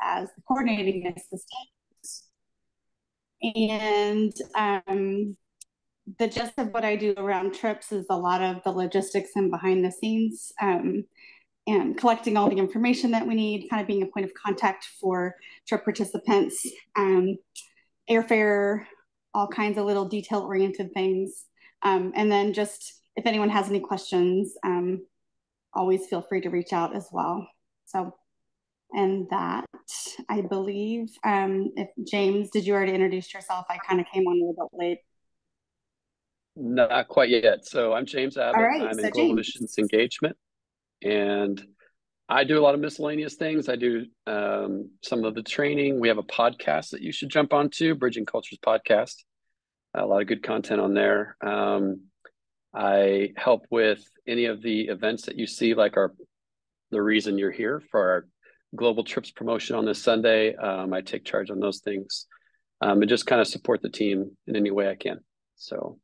as the coordinating assistant. And the gist of what I do around trips is a lot of the logistics and behind the scenes, and collecting all the information that we need, kind of being a point of contact for trip participants, airfare, all kinds of little detail oriented things. And then just if anyone has any questions, always feel free to reach out as well. So, and that I believe, if James, did you already introduce yourself? I kind of came on a little bit late. Not quite yet. So I'm James All Abbott. right, I'm in so Global James. Missions Engagement, and I do a lot of miscellaneous things. I do some of the training. We have a podcast that you should jump onto, Bridging Cultures podcast. A lot of good content on there. I help with any of the events that you see, like the reason you're here for our global trips promotion on this Sunday. I take charge on those things, and just kind of support the team in any way I can. So,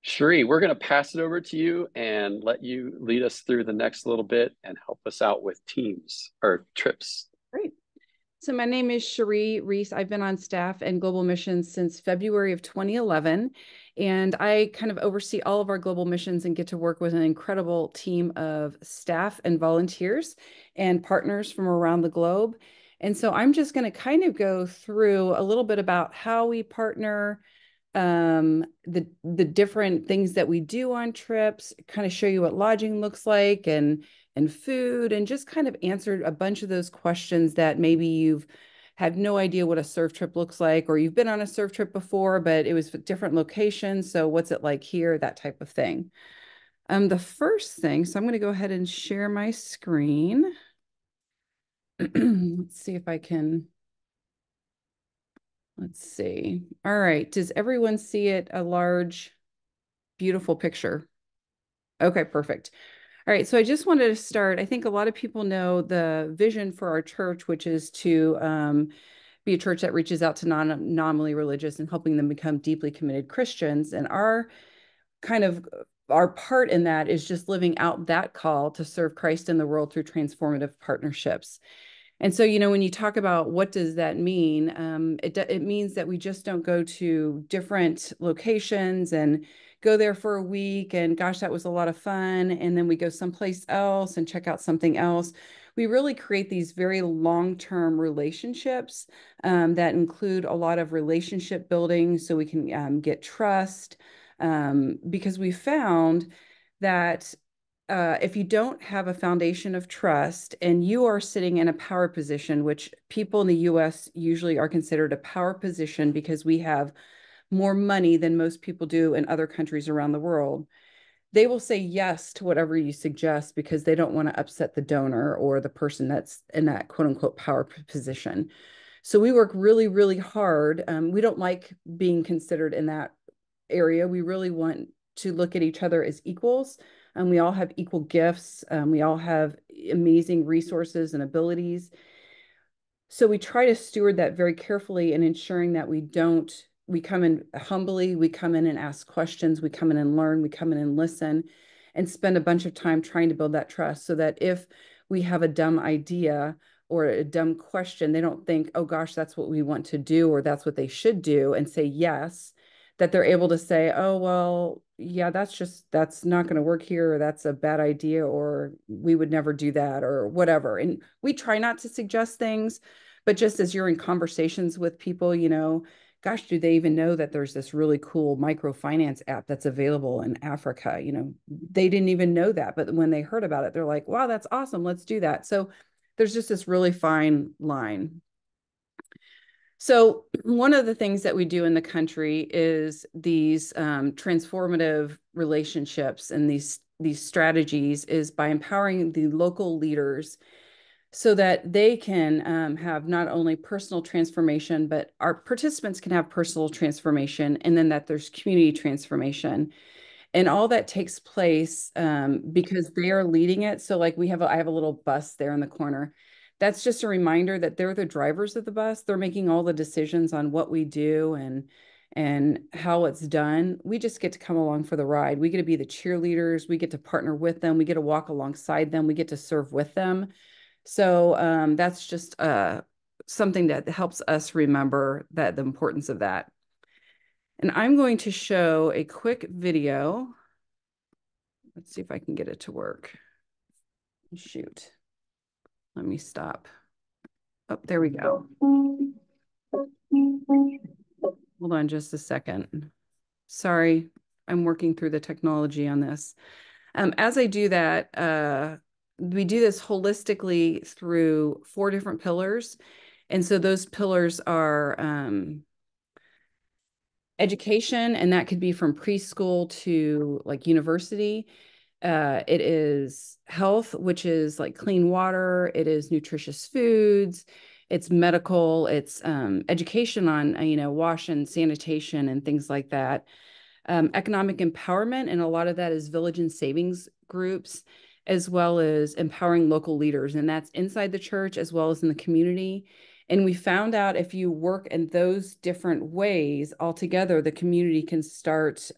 Sheree, we're going to pass it over to you and let you lead us through the next little bit and help us out with teams or trips. Great. So my name is Sheree Reese. I've been on staff and global missions since February of 2011. And I kind of oversee all of our global missions and get to work with an incredible team of staff and volunteers and partners from around the globe. And so I'm just going to kind of go through a little bit about how we partner, the different things that we do on trips, kind of show you what lodging looks like and food, and just kind of answered a bunch of those questions that maybe you've had no idea what a surf trip looks like, or you've been on a surf trip before, but it was different locations. So what's it like here? That type of thing. The first thing, so I'm going to go ahead and share my screen. Let's see if I can. Let's see. All right. Does everyone see it? A large, beautiful picture. Okay, perfect. All right. So I just wanted to start. I think a lot of people know the vision for our church, which is to be a church that reaches out to non-nominally religious and helping them become deeply committed Christians. And our part in that is just living out that call to serve Christ in the world through transformative partnerships. And so, when you talk about what does that mean, it means that we just don't go to different locations and go there for a week and gosh, that was a lot of fun. And then we go someplace else and check out something else. We really create these very long-term relationships that include a lot of relationship building so we can get trust, because we found that if you don't have a foundation of trust and you are sitting in a power position, which people in the US usually are considered a power position because we have more money than most people do in other countries around the world, they will say yes to whatever you suggest because they don't want to upset the donor or the person that's in that quote unquote power position. So we work really, really hard. We don't like being considered in that area. We really want to look at each other as equals. We all have equal gifts. We all have amazing resources and abilities. So we try to steward that very carefully and ensuring that we come in humbly, we come in and ask questions, we come in and learn, we come in and listen, and spend a bunch of time trying to build that trust so that if we have a dumb idea or a dumb question, they don't think, oh gosh, that's what we want to do, or that's what they should do, and say yes, that they're able to say, oh, well, yeah, that's not going to work here, or that's a bad idea, or we would never do that, or whatever. And we try not to suggest things, but just as you're in conversations with people, gosh, do they even know that there's this really cool microfinance app that's available in Africa? They didn't even know that, but when they heard about it, they're like, wow, that's awesome. Let's do that. So there's just this really fine line. So one of the things that we do in the country is these transformative relationships, and these strategies is by empowering the local leaders so that they can have not only personal transformation, but our participants can have personal transformation, and then that there's community transformation. And all that takes place because they are leading it. So like I have a little bus there in the corner. That's just a reminder that they're the drivers of the bus. They're making all the decisions on what we do and how it's done. We just get to come along for the ride. We get to be the cheerleaders. We get to partner with them. We get to walk alongside them. We get to serve with them. So that's just something that helps us remember that the importance of that. And I'm going to show a quick video. Let's see if I can get it to work. Shoot. Let me stop. Oh, there we go. Hold on just a second. Sorry, I'm working through the technology on this. As I do that, we do this holistically through 4 different pillars. And so those pillars are education, and that could be from preschool to like university. It is health, which is like clean water. It is nutritious foods. It's medical. It's education on, wash and sanitation and things like that. Economic empowerment, and a lot of that is village and savings groups, as well as empowering local leaders. And that's inside the church as well as in the community. And we found out if you work in those different ways altogether, the community can start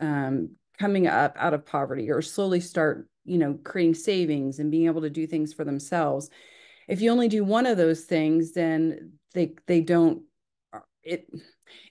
coming up out of poverty, or slowly start, creating savings and being able to do things for themselves. If you only do one of those things, then they don't,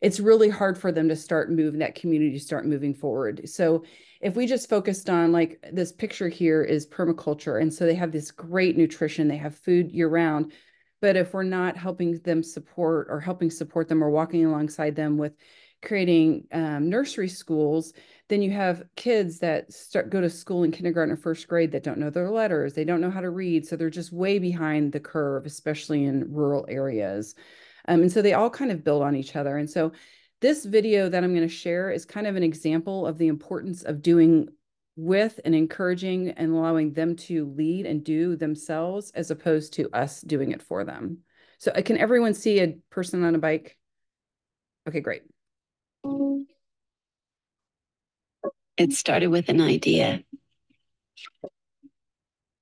it's really hard for them to start moving, that community to start moving forward. So if we just focused on, like, this picture here is permaculture. And so they have this great nutrition, they have food year round. But if we're not helping them support, or helping support them, or walking alongside them with creating nursery schools, then you have kids that go to school in kindergarten or first grade that don't know their letters. They don't know how to read. So they're just way behind the curve, especially in rural areas. And so they all kind of build on each other. And so this video that I'm going to share is kind of an example of the importance of doing with and encouraging and allowing them to lead and do themselves, as opposed to us doing it for them. So can everyone see a person on a bike? Okay, great. It started with an idea,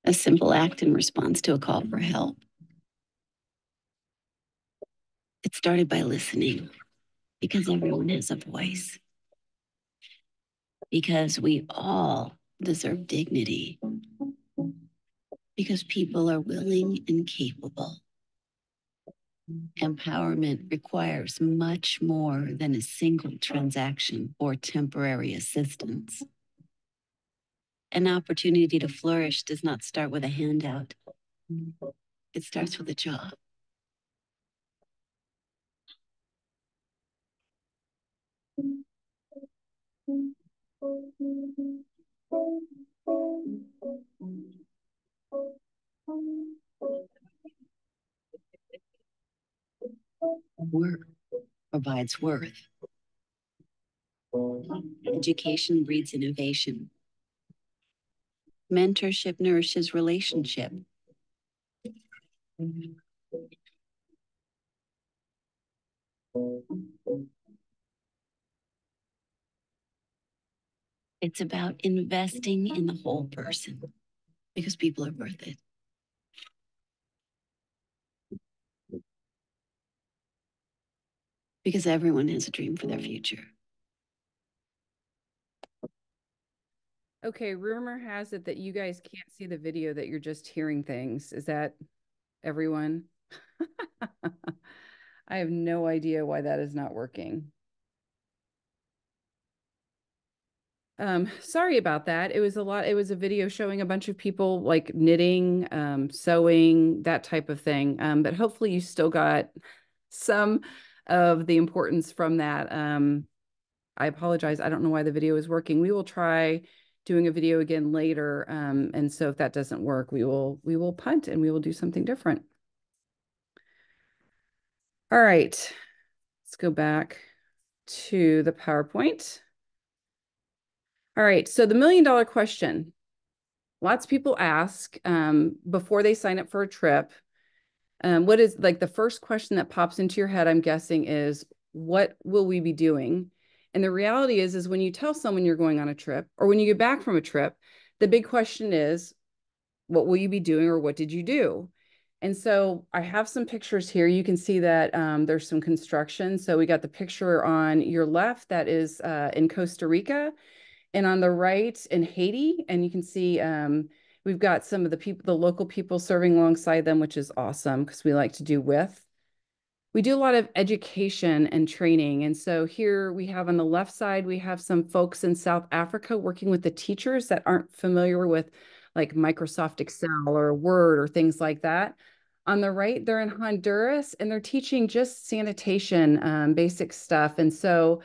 a simple act in response to a call for help. It started by listening, because everyone has a voice, because we all deserve dignity, because people are willing and capable. Empowerment requires much more than a single transaction or temporary assistance. An opportunity to flourish does not start with a handout. It starts with a job. Work provides worth. Education breeds innovation. Mentorship nourishes relationship. It's about investing in the whole person, because people are worth it. Because everyone has a dream for their future. Okay, rumor has it that you guys can't see the video, that you're just hearing things. Is that everyone? I have no idea why that is not working. Sorry about that. It was a video showing a bunch of people like knitting, sewing, that type of thing. But hopefully you still got some of the importance from that. I apologize. I don't know why the video is working. We will try doing a video again later. And so if that doesn't work, we will punt and we will do something different. All right, let's go back to the PowerPoint. All right, so the $1 million question. Lots of people ask before they sign up for a trip. What is, like, the first question that pops into your head, I'm guessing, is what will we be doing? And the reality is when you tell someone you're going on a trip, or when you get back from a trip, the big question is, what will you be doing, or what did you do? And so I have some pictures here. You can see that there's some construction. So we got the picture on your left that is in Costa Rica, and on the right in Haiti. And you can see We've got some of the people, the local people serving alongside them, which is awesome because we like to do with. We do a lot of education and training. And so here we have on the left side, we have some folks in South Africa working with the teachers that aren't familiar with like Microsoft Excel or Word or things like that. On the right, they're in Honduras and they're teaching just sanitation, basic stuff. And so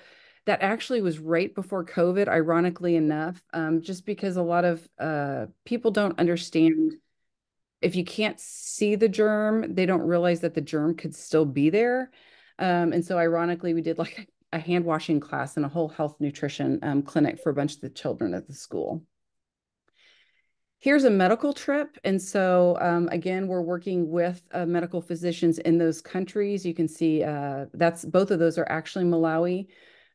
that actually was right before COVID, ironically enough, just because a lot of people don't understand if you can't see the germ, they don't realize that the germ could still be there. And so ironically, we did like a hand washing class and a whole health nutrition clinic for a bunch of the children at the school. Here's a medical trip. And so again, we're working with medical physicians in those countries. You can see both of those are actually Malawi.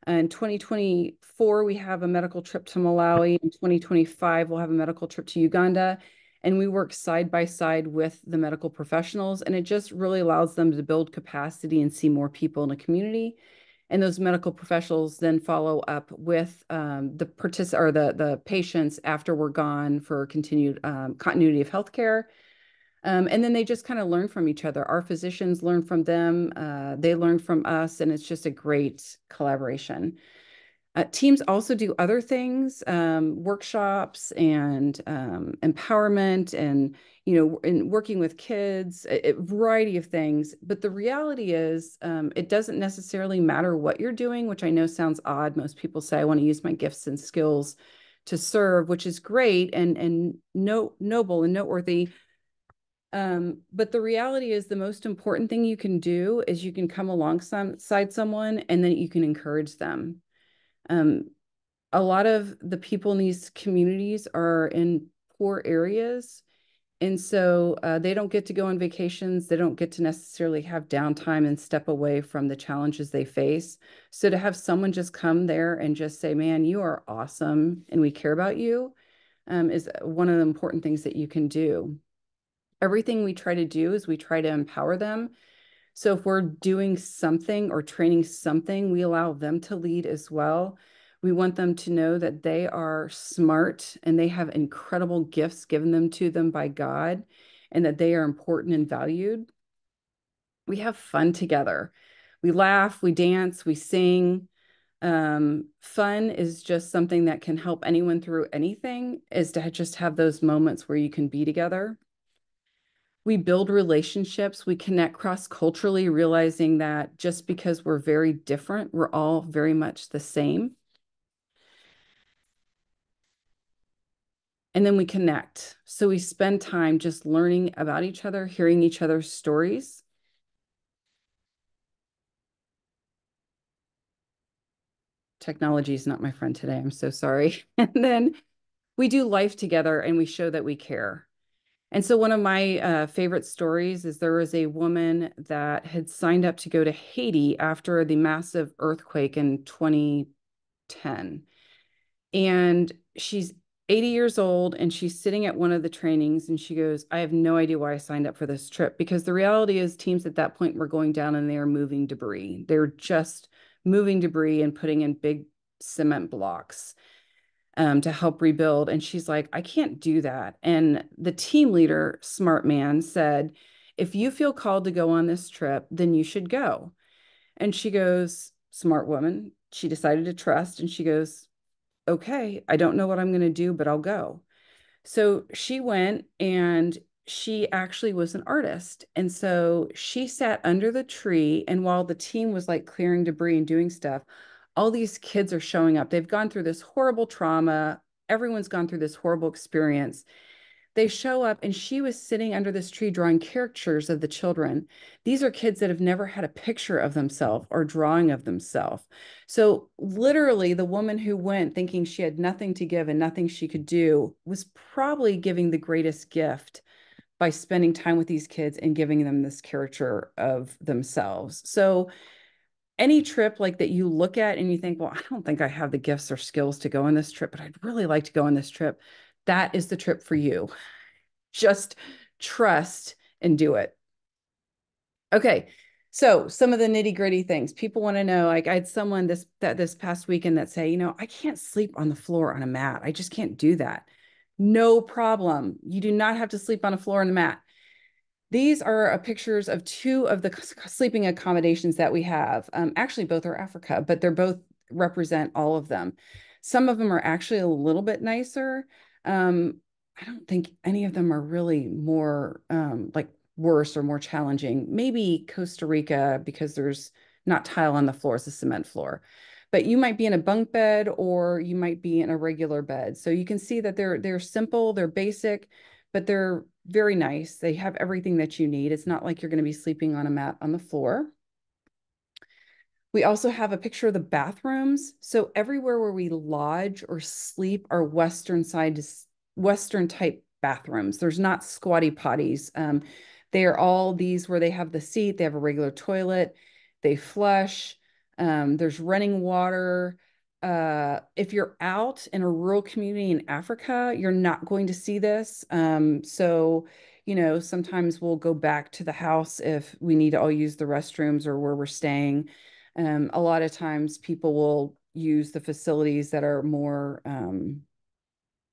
In 2024, we have a medical trip to Malawi. In 2025, we'll have a medical trip to Uganda. And we work side by side with the medical professionals. And it just really allows them to build capacity and see more people in a community. And those medical professionals then follow up with the patients after we're gone for continued continuity of healthcare. And then they just kind of learn from each other. Our physicians learn from them. They learn from us, and it's just a great collaboration. Teams also do other things, workshops and empowerment and, in working with kids, a variety of things. But the reality is it doesn't necessarily matter what you're doing, which I know sounds odd. Most people say, I want to use my gifts and skills to serve, which is great and noble and noteworthy. But the reality is the most important thing you can do is you can come alongside someone and then you can encourage them. A lot of the people in these communities are in poor areas. And so they don't get to go on vacations. They don't get to necessarily have downtime and step away from the challenges they face. So to have someone just come there and just say, man, you are awesome and we care about you, is one of the important things that you can do. Everything we try to do is we try to empower them. So if we're doing something or training something, we allow them to lead as well. We want them to know that they are smart and they have incredible gifts given to them by God and that they are important and valued. We have fun together. We laugh, we dance, we sing. Fun is just something that can help anyone through anything, is to just have those moments where you can be together. We build relationships, we connect cross-culturally, realizing that just because we're very different, we're all very much the same. And then we connect. So we spend time just learning about each other, hearing each other's stories. Technology is not my friend today. I'm so sorry. And then we do life together and we show that we care. And so one of my favorite stories is there was a woman that had signed up to go to Haiti after the massive earthquake in 2010. And she's 80 years old and she's sitting at one of the trainings and she goes, I have no idea why I signed up for this trip, because the reality is teams at that point were going down and they are moving debris. They're just moving debris and putting in big cement blocks to help rebuild. And she's like, I can't do that. And the team leader, smart man, said, if you feel called to go on this trip, then you should go. And she goes, smart woman, she decided to trust. And she goes, okay, I don't know what I'm going to do, but I'll go. So she went, and she actually was an artist. And so she sat under the tree. And while the team was like clearing debris and doing stuff, all these kids are showing up. They've gone through this horrible trauma. Everyone's gone through this horrible experience. They show up and she was sitting under this tree drawing caricatures of the children. These are kids that have never had a picture of themselves or drawing of themselves. So literally the woman who went thinking she had nothing to give and nothing she could do was probably giving the greatest gift by spending time with these kids and giving them this caricature of themselves. So any trip like that you look at and you think, well, I don't think I have the gifts or skills to go on this trip, but I'd really like to go on this trip. That is the trip for you. Just trust and do it. Okay. So some of the nitty gritty things people want to know, like I had someone this past weekend that say, I can't sleep on the floor on a mat. I just can't do that. No problem. You do not have to sleep on a floor and a mat. These are pictures of two of the sleeping accommodations that we have. Actually, both are Africa, but they're both represent all of them. Some of them are actually a little bit nicer. I don't think any of them are really more like worse or more challenging. Maybe Costa Rica, because there's not tile on the floor, it's a cement floor. But you might be in a bunk bed or you might be in a regular bed. So you can see that they're simple, they're basic, but they're very nice. They have everything that you need. It's not like you're going to be sleeping on a mat on the floor. We also have a picture of the bathrooms. So everywhere where we lodge or sleep are Western type bathrooms. There's not squatty potties. They are all these where they have the seat, they have a regular toilet, they flush, there's running water. If you're out in a rural community in Africa, you're not going to see this. So, you know, sometimes we'll go back to the house if we need to all use the restrooms or where we're staying. A lot of times people will use the facilities that are more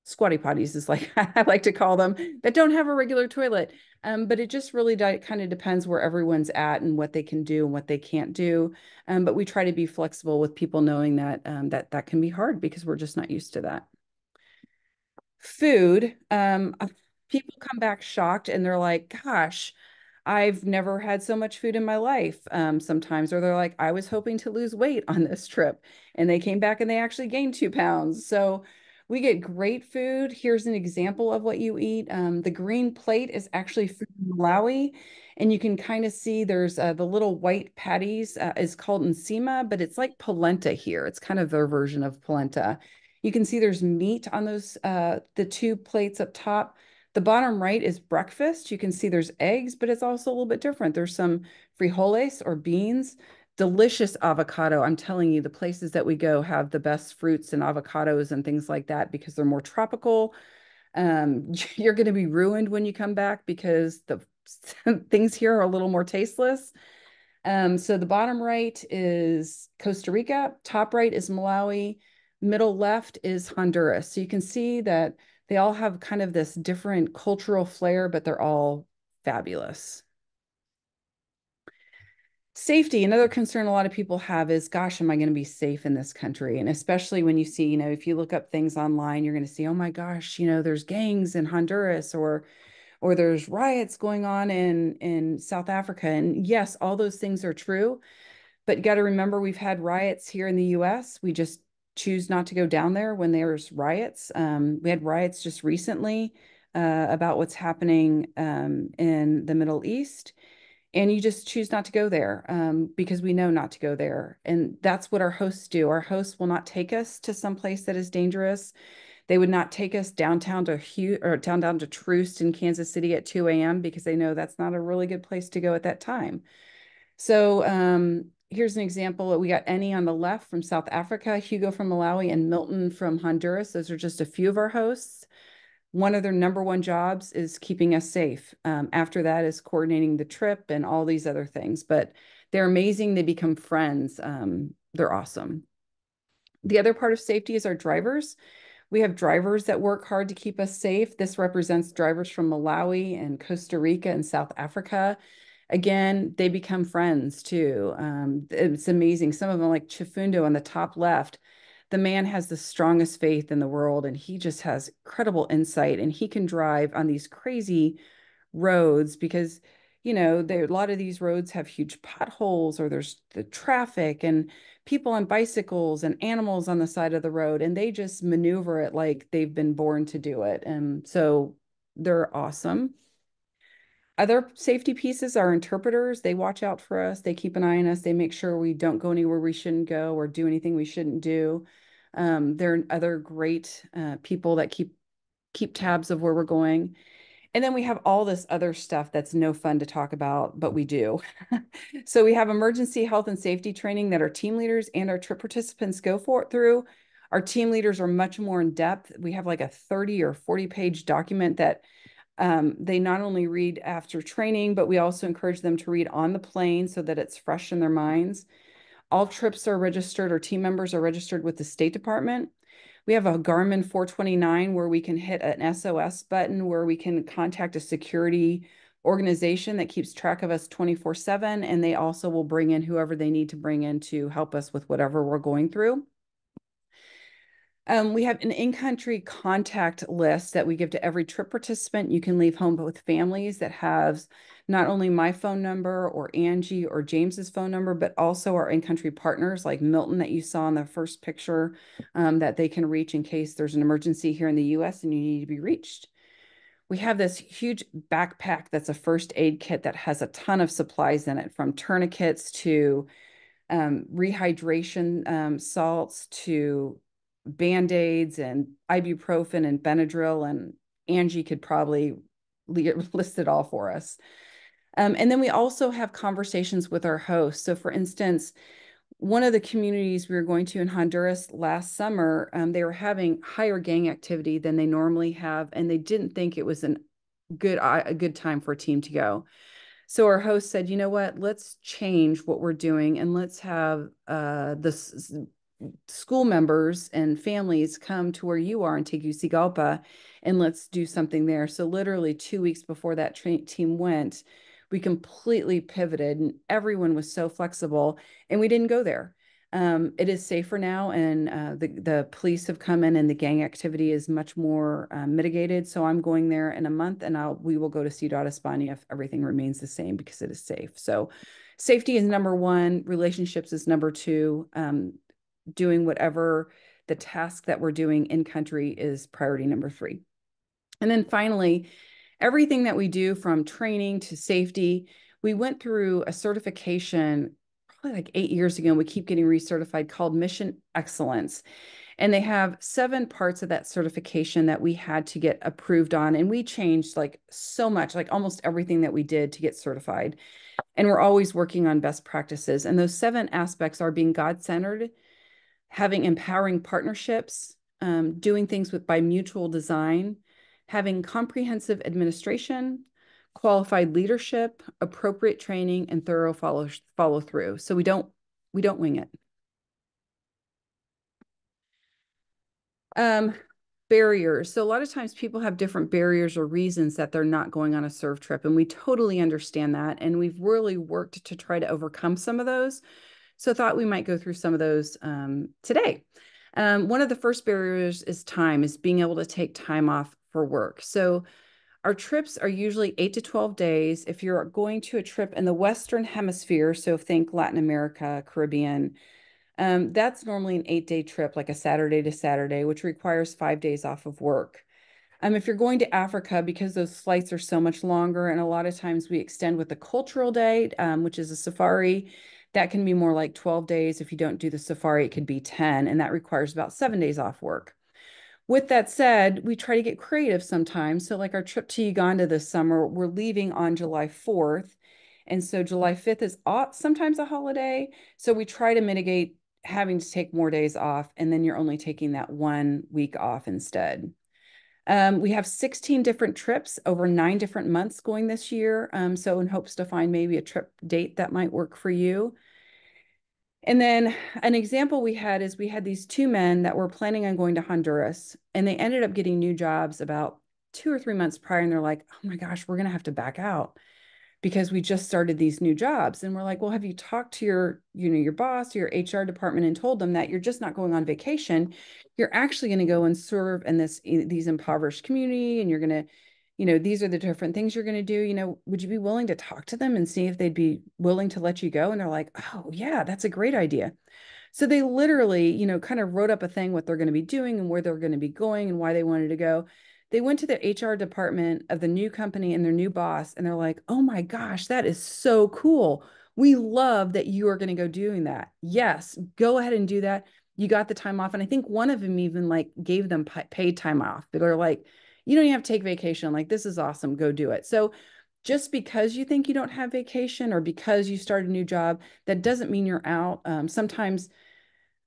squatty potties is like I like to call them, that don't have a regular toilet. But it just really kind of depends where everyone's at and what they can do and what they can't do. But we try to be flexible with people knowing that that can be hard because we're just not used to that. Food, people come back shocked and they're like, gosh, I've never had so much food in my life. Sometimes, or they're like, I was hoping to lose weight on this trip. And they came back and they actually gained 2 pounds. So we get great food. Here's an example of what you eat. The green plate is actually from Malawi. And you can kind of see there's the little white patties is called nsima, but it's like polenta here. It's kind of their version of polenta. You can see there's meat on those, the 2 plates up top. The bottom right is breakfast. You can see there's eggs, but it's also a little bit different. There's some frijoles or beans, delicious avocado. I'm telling you, the places that we go have the best fruits and avocados and things like that because they're more tropical. You're going to be ruined when you come back because the things here are a little more tasteless. So the bottom right is Costa Rica, top right is Malawi, middle left is Honduras. So you can see that they all have kind of this different cultural flair, but they're all fabulous. Safety, another concern a lot of people have is, gosh, am I going to be safe in this country? And especially when you see, you know, if you look up things online, you're going to see, oh my gosh, you know, there's gangs in Honduras or there's riots going on in South Africa. And yes, all those things are true. But you got to remember, we've had riots here in the US. We just choose not to go down there when there's riots. We had riots just recently about what's happening in the Middle East. And you just choose not to go there because we know not to go there. And that's what our hosts do. Our hosts will not take us to some place that is dangerous. They would not take us downtown to Troost in Kansas City at 2 a.m. because they know that's not a really good place to go at that time. So here's an example. We got Eni on the left from South Africa, Hugo from Malawi, and Milton from Honduras. Those are just a few of our hosts. One of their number one jobs is keeping us safe. After that is coordinating the trip and all these other things. But they're amazing. They become friends. They're awesome. The other part of safety is our drivers. We have drivers that work hard to keep us safe. This represents drivers from Malawi and Costa Rica and South Africa. Again, they become friends too. It's amazing. Some of them, like Chifundo on the top left, the man has the strongest faith in the world and he just has incredible insight and he can drive on these crazy roads because, you know, a lot of these roads have huge potholes or there's the traffic and people on bicycles and animals on the side of the road and they just maneuver it like they've been born to do it. And so they're awesome. Other safety pieces are interpreters. They watch out for us. They keep an eye on us. They make sure we don't go anywhere we shouldn't go or do anything we shouldn't do. There are other great people that keep tabs of where we're going. And then we have all this other stuff that's no fun to talk about, but we do. So we have emergency health and safety training that our team leaders and our trip participants go through. Our team leaders are much more in depth. We have like a 30 or 40-page document that they not only read after training, but we also encourage them to read on the plane so that it's fresh in their minds. All trips are registered, or team members are registered with the State Department. We have a Garmin 429 where we can hit an SOS button where we can contact a security organization that keeps track of us 24/7, and they also will bring in whoever they need to bring in to help us with whatever we're going through. We have an in-country contact list that we give to every trip participant. You can leave home with families that has not only my phone number or Angie or James's phone number, but also our in-country partners like Milton that you saw in the first picture, that they can reach in case there's an emergency here in the US and you need to be reached. We have this huge backpack that's a first aid kit that has a ton of supplies in it, from tourniquets to rehydration salts to Band-Aids and ibuprofen and Benadryl, and Angie could probably list it all for us. And then we also have conversations with our hosts. So for instance, one of the communities we were going to in Honduras last summer, they were having higher gang activity than they normally have, and they didn't think it was a good time for a team to go. So our host said, you know what, let's change what we're doing and let's have the school members and families come to where you are in Tegucigalpa and let's do something there. So literally 2 weeks before that team went, we completely pivoted and everyone was so flexible and we didn't go there. It is safer now, and the police have come in and the gang activity is much more mitigated. So I'm going there in a month and we will go to Ciudad España if everything remains the same because it is safe. So safety is number one, relationships is number two, doing whatever the task that we're doing in country is priority number three. And then finally, everything that we do from training to safety, we went through a certification probably like 8 years ago, and we keep getting recertified, called Mission Excellence. And they have 7 parts of that certification that we had to get approved on. And we changed like so much, like almost everything that we did to get certified. And we're always working on best practices. And those 7 aspects are being God-centered, having empowering partnerships, doing things by mutual design, having comprehensive administration, qualified leadership, appropriate training, and thorough follow through. So we don't wing it. Barriers. So a lot of times people have different barriers or reasons that they're not going on a serve trip, and we totally understand that. And we've really worked to try to overcome some of those. So I thought we might go through some of those today. One of the first barriers is time, is being able to take time off for work. So our trips are usually 8 to 12 days. If you're going to a trip in the Western Hemisphere, so think Latin America, Caribbean, that's normally an 8-day trip, like a Saturday to Saturday, which requires 5 days off of work. If you're going to Africa, because those flights are so much longer, and a lot of times we extend with the cultural day, which is a safari, that can be more like 12 days. If you don't do the safari, it could be 10, and that requires about 7 days off work. With that said, we try to get creative sometimes. So like our trip to Uganda this summer, we're leaving on July 4th. And so July 5th is sometimes a holiday. So we try to mitigate having to take more days off, and then you're only taking that 1 week off instead. We have 16 different trips over 9 different months going this year. So in hopes to find maybe a trip date that might work for you. And then an example we had is we had these 2 men that were planning on going to Honduras, and they ended up getting new jobs about 2 or 3 months prior. And they're like, oh my gosh, we're going to have to back out because we just started these new jobs. And we're like, well, have you talked to your boss or your HR department and told them that you're just not going on vacation? You're actually going to go and serve in these impoverished community, and you're going to, these are the different things you're going to do. Would you be willing to talk to them and see if they'd be willing to let you go? And they're like, oh yeah, that's a great idea. So they literally, kind of wrote up a thing, what they're going to be doing and where they're going to be going and why they wanted to go. They went to the HR department of the new company and their new boss, and they're like, oh my gosh, that is so cool. We love that you are going to go doing that. Yes, go ahead and do that. You got the time off. And I think one of them even like gave them paid time off. They're like, you don't even have to take vacation. Like, this is awesome. Go do it. So just because you think you don't have vacation or because you start a new job, that doesn't mean you're out. Sometimes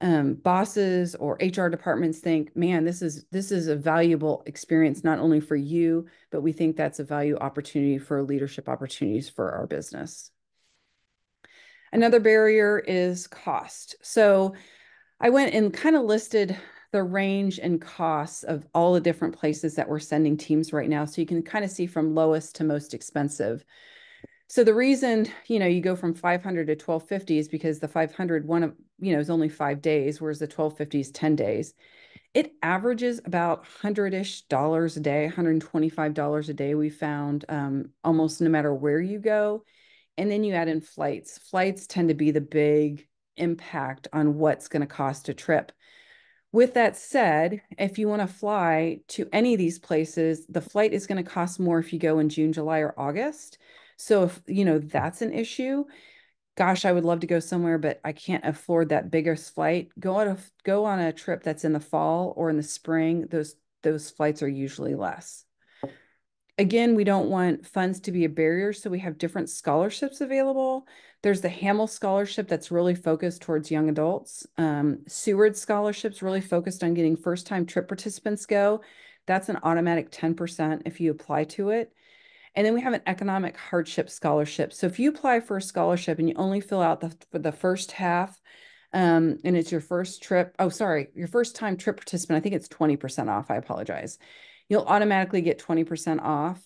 bosses or HR departments think, man, this is a valuable experience, not only for you, but we think that's a value opportunity for leadership opportunities for our business. Another barrier is cost. So I went and kind of listed the range and costs of all the different places that we're sending teams right now. So you can kind of see from lowest to most expensive. So the reason, you go from 500 to 1250 is because the 500 is only 5 days, whereas the 1250 is 10 days. It averages about $100-ish a day, $125 a day. We found almost no matter where you go. And then you add in flights. Flights tend to be the big impact on what's going to cost a trip. With that said, if you want to fly to any of these places, the flight is going to cost more if you go in June, July, or August. So if, that's an issue, gosh, I would love to go somewhere, but I can't afford that biggest flight. Go on a trip that's in the fall or in the spring. Those flights are usually less. Again, we don't want funds to be a barrier, so we have different scholarships available. There's the Hamill Scholarship that's really focused towards young adults. Seward Scholarship's really focused on getting first-time trip participants go. That's an automatic 10% if you apply to it. And then we have an economic hardship scholarship. So if you apply for a scholarship and you only fill out the first half, and it's your first trip, your first time trip participant, I think it's 20% off. I apologize. You'll automatically get 20% off.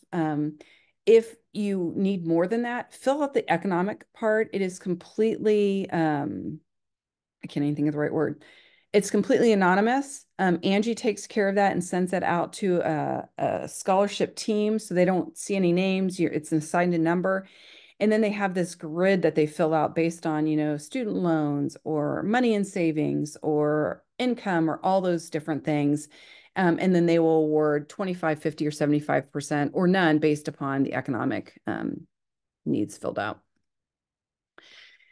If you need more than that, fill out the economic part. It is completely, I can't even think of the right word. It's completely anonymous. Angie takes care of that and sends that out to a scholarship team so they don't see any names. It's assigned a number. And then they have this grid that they fill out based on, student loans or money in savings or income or all those different things. And then they will award 25, 50, or 75% or none based upon the economic needs filled out.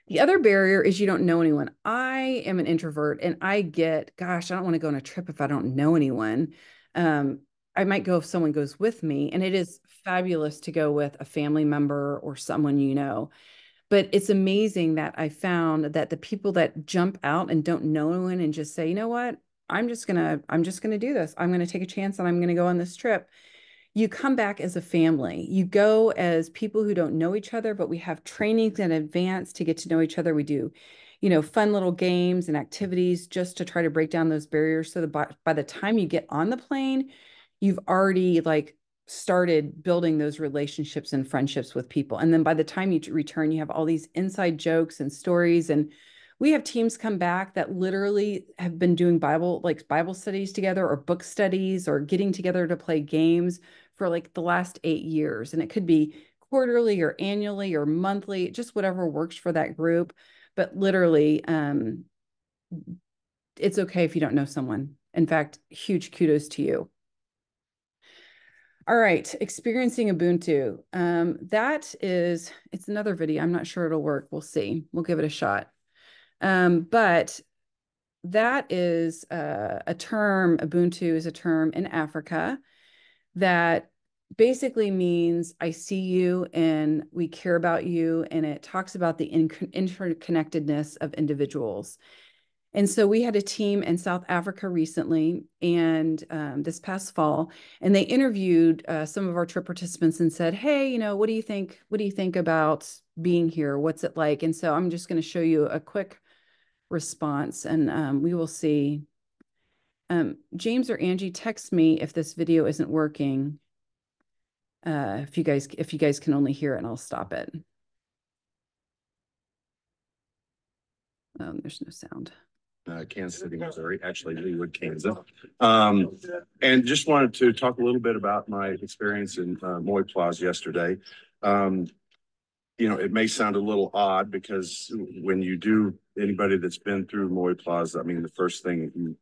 The other barrier is you don't know anyone. I am an introvert and I don't want to go on a trip if I don't know anyone. I might go if someone goes with me, and it is fabulous to go with a family member or someone you know. But it's amazing that I found that the people that jump out and don't know anyone and just say, you know what, I'm just gonna do this. I'm gonna take a chance and I'm gonna go on this trip. You come back as a family. You go as people who don't know each other, but we have trainings in advance to get to know each other. We do, fun little games and activities just to try to break down those barriers. So that by the time you get on the plane, you've already started building those relationships and friendships with people. And then by the time you return, you have all these inside jokes and stories. And we have teams come back that literally have been doing Bible studies together or book studies or getting together to play games for the last 8 years. And it could be quarterly or annually or monthly, just whatever works for that group. But literally, it's okay if you don't know someone. In fact, huge kudos to you. All right, experiencing Ubuntu. It's another video. I'm not sure it'll work. We'll see. We'll give it a shot. But that is a term, Ubuntu is a term in Africa that basically means I see you and we care about you, and it talks about the interconnectedness of individuals. And so we had a team in South Africa recently and this past fall, and they interviewed some of our trip participants and said, hey, what do you think? What do you think about being here? What's it like? And so I'm just going to show you a quick response, and we will see. James or Angie, text me if this video isn't working. If you guys can only hear it, and I'll stop it. There's no sound. Kansas City, Missouri, actually Leawood, Kansas. And just wanted to talk a little bit about my experience in Moy Plaza yesterday. It may sound a little odd because when you do, anybody that's been through Moy Plaza, I mean, the first thing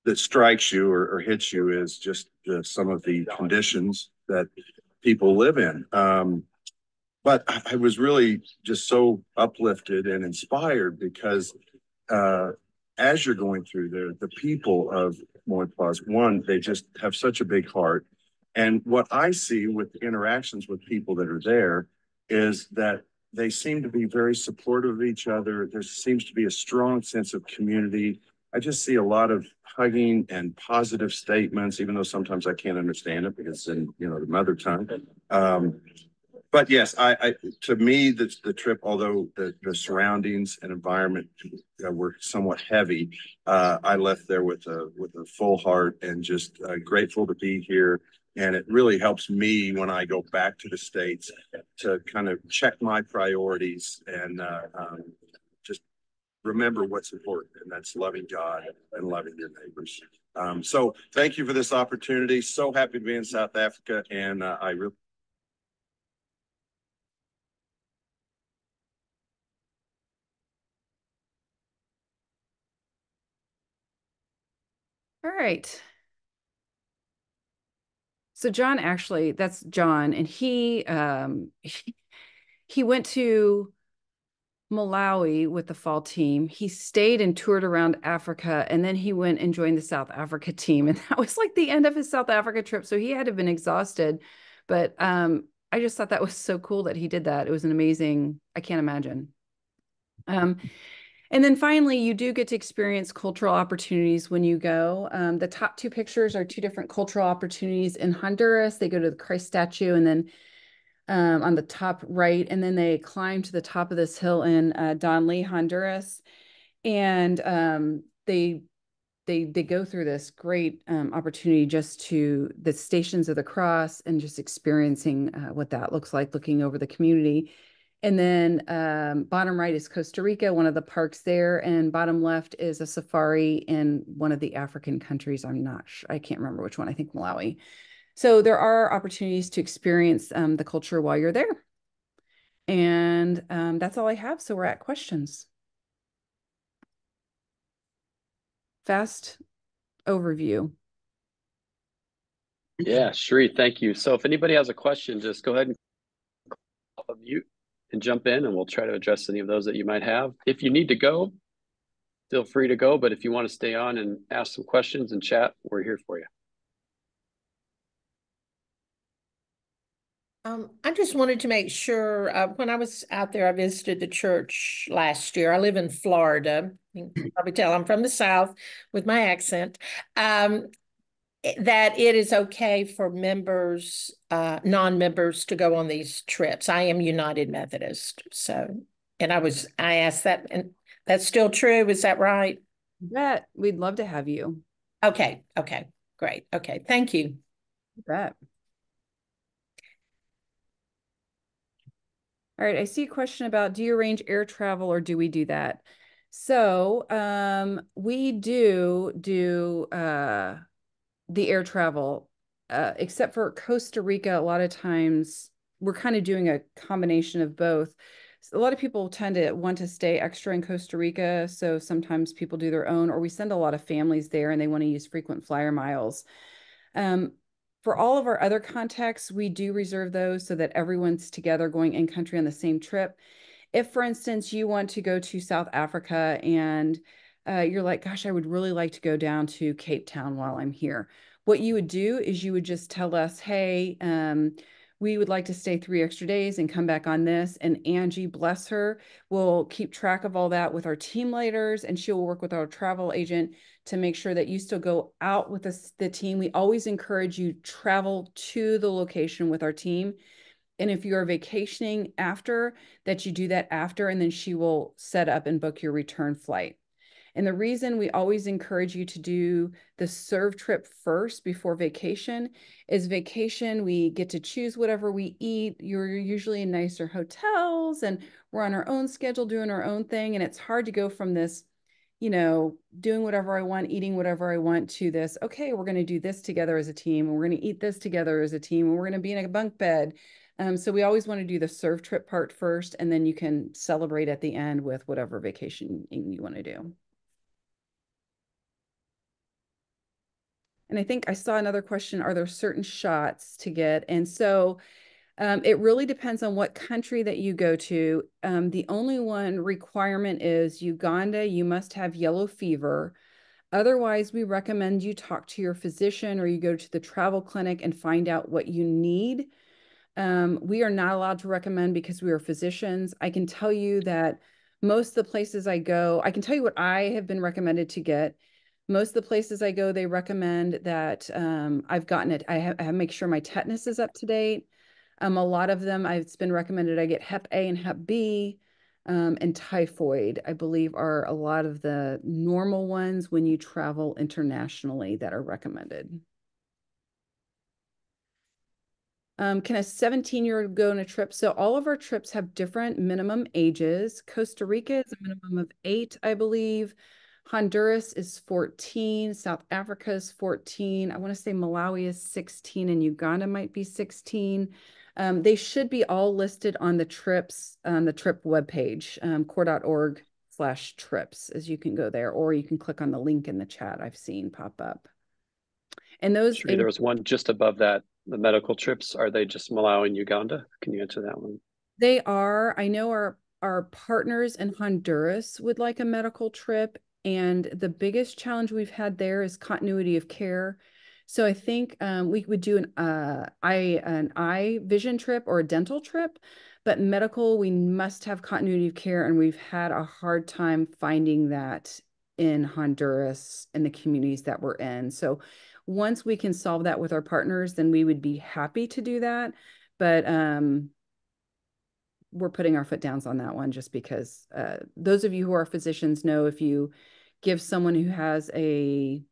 that strikes you or hits you is just some of the conditions that people live in. But I was really just so uplifted and inspired because as you're going through there, the people of Moy Plaza, one, they just have such a big heart. And what I see with interactions with people that are there is that they seem to be very supportive of each other. There seems to be a strong sense of community. I just see a lot of hugging and positive statements, even though sometimes I can't understand it because it's in, the mother tongue. But yes, to me, the trip, although the surroundings and environment were somewhat heavy, I left there with a full heart and just grateful to be here. And it really helps me when I go back to the States to kind of check my priorities and just remember what's important, and that's loving God and loving your neighbors. So thank you for this opportunity. So happy to be in South Africa, and I really. All right. So John, actually, that's John, and he went to Malawi with the fall team. He stayed and toured around Africa, and then he went and joined the South Africa team. And that was like the end of his South Africa trip. So he had to have been exhausted. But I just thought that was so cool that he did that. It was an amazing, I can't imagine. And then finally, you do get to experience cultural opportunities when you go. The top two pictures are two different cultural opportunities in Honduras. They go to the Christ statue, and then on the top right, and then they climb to the top of this hill in Donley, Honduras, and they go through this great opportunity just to the Stations of the Cross and just experiencing what that looks like, looking over the community. And then bottom right is Costa Rica, one of the parks there, and bottom left is a safari in one of the African countries. I'm not sure, I can't remember which one. I think Malawi. So there are opportunities to experience the culture while you're there. And that's all I have. So we're at questions. Fast overview. Yeah, Sheree, thank you. So if anybody has a question, just go ahead and mute and jump in, and we'll try to address any of those that you might have. If you need to go, feel free to go. But if you want to stay on and ask some questions and chat, we're here for you. I just wanted to make sure, when I was out there, I visited the church last year. I live in Florida. You can probably tell I'm from the South with my accent. That it is okay for members, non-members to go on these trips. I am United Methodist. So, and I asked that, and that's still true. Is that right? Yeah, we'd love to have you. Okay. Okay. Great. Okay. Thank you. You bet. All right, I see a question about, do you arrange air travel or do we do that? So we do the air travel, except for Costa Rica. A lot of times we're kind of doing a combination of both. So a lot of people tend to want to stay extra in Costa Rica. So sometimes people do their own, or we send a lot of families there and they want to use frequent flyer miles. For all of our other contacts, we do reserve those so that everyone's together going in country on the same trip. If, for instance, you want to go to South Africa and you're like, gosh, I would really like to go down to Cape Town while I'm here. What you would do is you would just tell us, hey, we would like to stay 3 extra days and come back on this. And Angie, bless her, will keep track of all that with our team leaders, and she will work with our travel agent to make sure that you still go out with the team. We always encourage you travel to the location with our team. And if you are vacationing after, that you do that after, and then she will set up and book your return flight. And the reason we always encourage you to do the serve trip first before vacation is vacation, we get to choose whatever we eat. You're usually in nicer hotels and we're on our own schedule doing our own thing. And it's hard to go from this, you know, doing whatever I want, eating whatever I want, to this, okay, we're going to do this together as a team, and we're going to eat this together as a team, and we're going to be in a bunk bed. So we always want to do the serve trip part first, and then you can celebrate at the end with whatever vacation you want to do. And I think I saw another question, are there certain shots to get? And so it really depends on what country that you go to. The only one requirement is Uganda, you must have yellow fever. Otherwise, we recommend you talk to your physician or you go to the travel clinic and find out what you need. We are not allowed to recommend because we are physicians. I can tell you that most of the places I go, I can tell you what I have been recommended to get. Most of the places I go, they recommend that I've gotten it. I have make sure my tetanus is up to date. A lot of them, it's been recommended I get Hep A and Hep B, and typhoid, I believe, are a lot of the normal ones when you travel internationally that are recommended. Can a 17-year-old go on a trip? So all of our trips have different minimum ages. Costa Rica is a minimum of 8, I believe. Honduras is 14. South Africa is 14. I want to say Malawi is 16 and Uganda might be 16. They should be all listed on the trips, on the trip webpage, core.org/trips, as you can go there, or you can click on the link in the chat I've seen pop up. And those, Sure, there was one just above that, the medical trips. Are they just Malawi and Uganda? Can you answer that one? they are. I know our partners in Honduras would like a medical trip, and the biggest challenge we've had there is continuity of care. So I think we would do an eye vision trip or a dental trip, but medical, we must have continuity of care, and we've had a hard time finding that in Honduras and the communities that we're in. So once we can solve that with our partners, then we would be happy to do that. But we're putting our foot down on that one just because those of you who are physicians know if you give someone who has an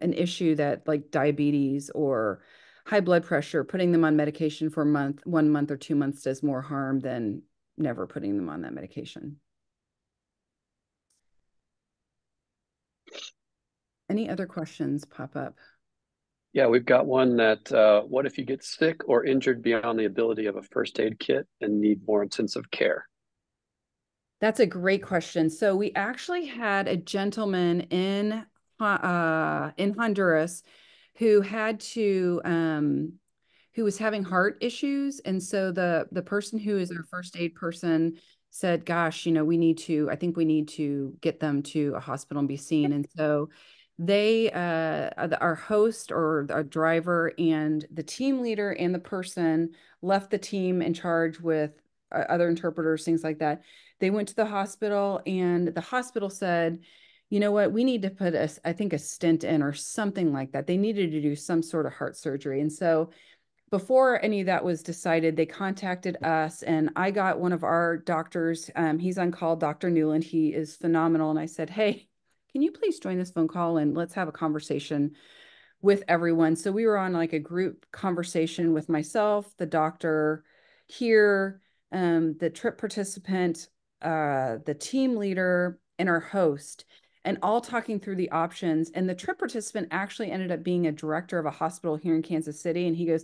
issue that like diabetes or high blood pressure, putting them on medication for 1 month or 2 months does more harm than never putting them on that medication. Any other questions pop up? Yeah, we've got one that, what if you get sick or injured beyond the ability of a first aid kit and need more intensive care? That's a great question. So we actually had a gentleman in Honduras who had to who was having heart issues, and so the person who is our first aid person said, "Gosh, you know, I think we need to get them to a hospital and be seen." And so our host or our driver and the team leader and the person left the team in charge with other interpreters, things like that. They went to the hospital, and the hospital said, you know what, we need to put I think a stent in or something like that. They needed to do some sort of heart surgery. And so before any of that was decided, they contacted us, and I got one of our doctors. He's on call, Dr. Newland. He is phenomenal. And I said, hey, can you please join this phone call and let's have a conversation with everyone? So we were on like a group conversation with myself, the doctor here, the trip participant, the team leader, and our host, and all talking through the options. And the trip participant actually ended up being a director of a hospital here in Kansas City. And he goes,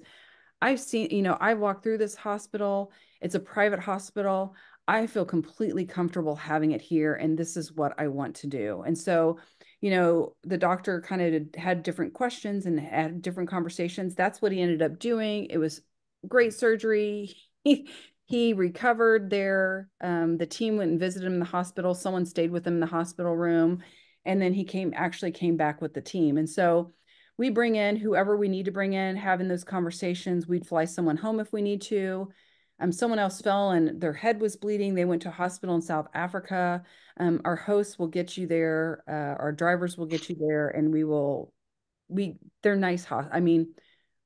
I've seen, you know, I walked through this hospital. It's a private hospital. I feel completely comfortable having it here, and this is what I want to do. And so, you know, the doctor kind of had different questions and had different conversations. That's what he ended up doing. It was great surgery. He recovered there. The team went and visited him in the hospital. Someone stayed with him in the hospital room, and then he actually came back with the team. And so we bring in whoever we need to bring in, having those conversations. We'd fly someone home if we need to. Someone else fell and their head was bleeding. They went to a hospital in South Africa. Our hosts will get you there. Our drivers will get you there, and they're nice. I mean,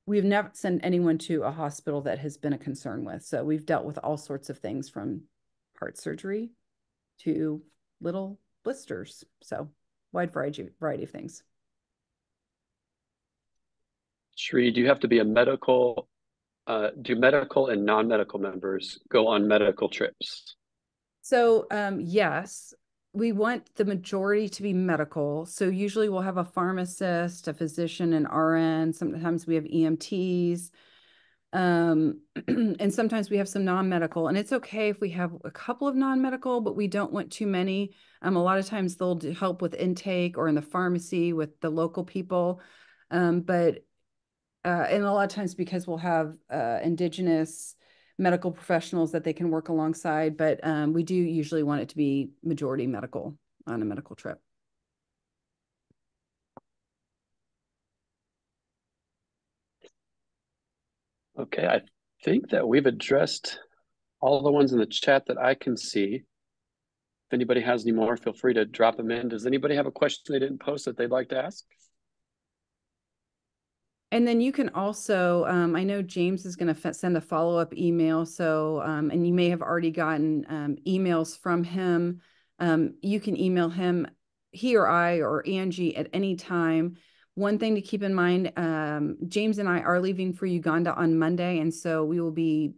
we've never sent anyone to a hospital that has been a concern with. So we've dealt with all sorts of things from heart surgery to little blisters. So wide variety of things. Sri, do you have to be a medical, do medical and non-medical members go on medical trips? So yes, we want the majority to be medical. So usually we'll have a pharmacist, a physician, an RN. Sometimes we have EMTs. And sometimes we have some non-medical, and it's okay if we have a couple of non-medical, but we don't want too many. A lot of times they'll help with intake or in the pharmacy with the local people. And a lot of times because we'll have indigenous medical professionals that they can work alongside, but we do usually want it to be majority medical on a medical trip. Okay, I think that we've addressed all the ones in the chat that I can see. If anybody has any more, feel free to drop them in. Does anybody have a question they didn't post that they'd like to ask? And then you can also, I know James is going to send a follow-up email. So, and you may have already gotten emails from him. You can email him, he or I or Angie at any time. One thing to keep in mind, James and I are leaving for Uganda on Monday. And so we will be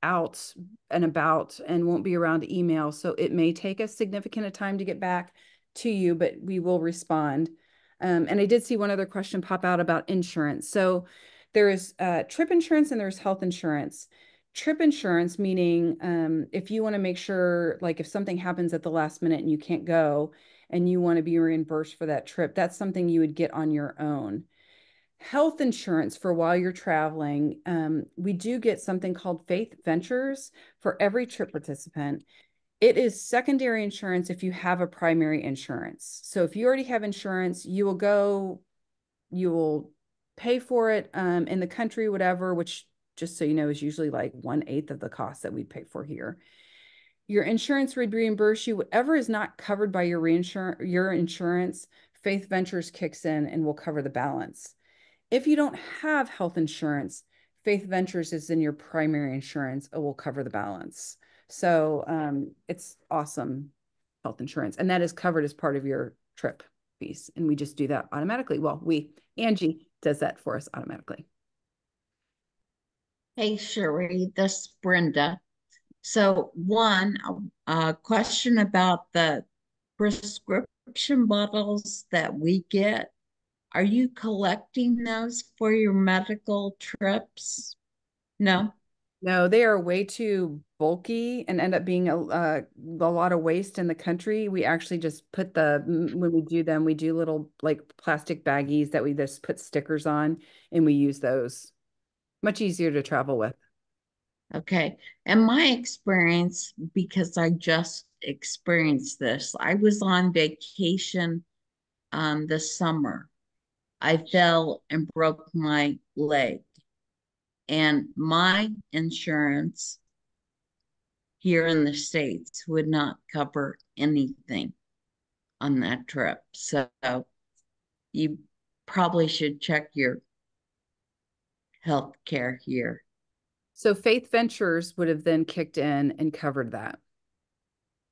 out and about and won't be around to email. So it may take us significant time to get back to you, but we will respond. And I did see one other question pop out about insurance. So there is trip insurance and there's health insurance. Trip insurance, meaning if you want to make sure, like if something happens at the last minute and you can't go and you want to be reimbursed for that trip, that's something you would get on your own. Health insurance for while you're traveling, we do get something called Faith Ventures for every trip participant. It is secondary insurance if you have a primary insurance. So if you already have insurance, you will go, you will pay for it in the country, whatever, which just so you know is usually like 1/8 of the cost that we pay for here. Your insurance would reimburse you whatever is not covered by your insurance. Faith Ventures kicks in and will cover the balance. If you don't have health insurance, Faith Ventures is in your primary insurance. It will cover the balance. So it's awesome health insurance. And that is covered as part of your trip fees. And we just do that automatically. Well, Angie does that for us automatically. Hey, Sherry, this is Brenda. So one question about the prescription bottles that we get. Are you collecting those for your medical trips? No. No, they are way too bulky and end up being a lot of waste in the country. We actually just put when we do them, we do little like plastic baggies that we just put stickers on and we use those. Much easier to travel with. Okay. And my experience, because I just experienced this, I was on vacation this summer. I fell and broke my leg. And my insurance here in the States would not cover anything on that trip. So you probably should check your health care here. So Faith Ventures would have then kicked in and covered that.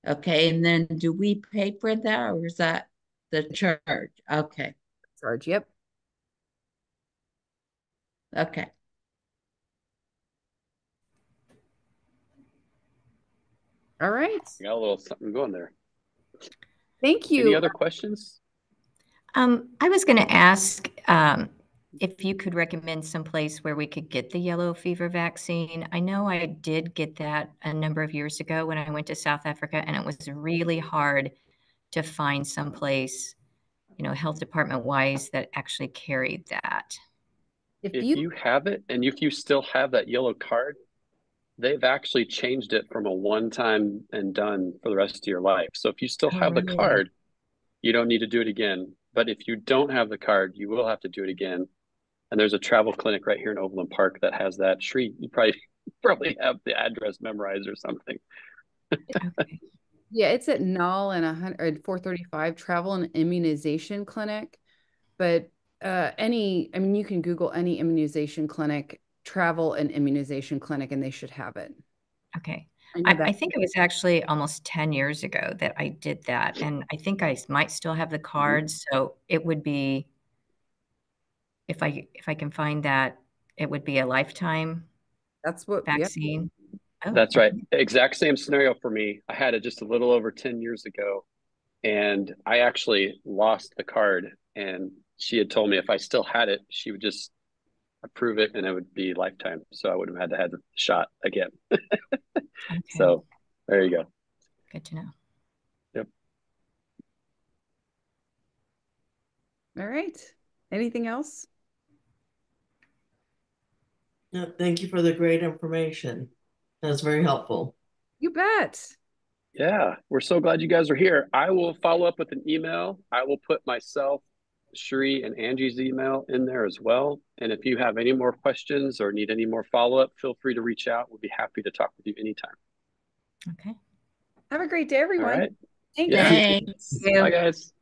Okay. And then do we pay for that or is that the charge? Okay. Charge, yep. Okay. All right. Got a little something going there. Thank you. Any other questions? I was going to ask if you could recommend some place where we could get the yellow fever vaccine. I know I did get that a number of years ago when I went to South Africa, and it was really hard to find some place, health department wise, that actually carried that. If you have it and if you still have that yellow card, they've actually changed it from a one-time and done for the rest of your life. So if you still have the card, you don't need to do it again. But if you don't have the card, you will have to do it again. And there's a travel clinic right here in Overland Park that has that. Shree, you probably have the address memorized or something. Okay. Yeah, it's at Null and 435 Travel and Immunization Clinic. But you can Google any immunization clinic, travel and immunization clinic, and they should have it. Okay. I think it was actually almost 10 years ago that I did that. And I think I might still have the card. So it would be, if I can find that, it would be a lifetime vaccine. Yep. Oh. That's right. Exact same scenario for me. I had it just a little over 10 years ago. And I actually lost the card. And she had told me if I still had it, she would just approve it and it would be lifetime. So I would have had to have the shot again. Okay. So there you go. Good to know. Yep. All right. Anything else? No, thank you for the great information. That's very helpful. You bet. Yeah, we're so glad you guys are here. I will follow up with an email. I will put myself, Sherry, and Angie's email in there as well. And if you have any more questions or need any more follow-up, feel free to reach out. We'll be happy to talk with you anytime. Okay. Have a great day, everyone. All right. Thank you. Thanks. Bye, guys.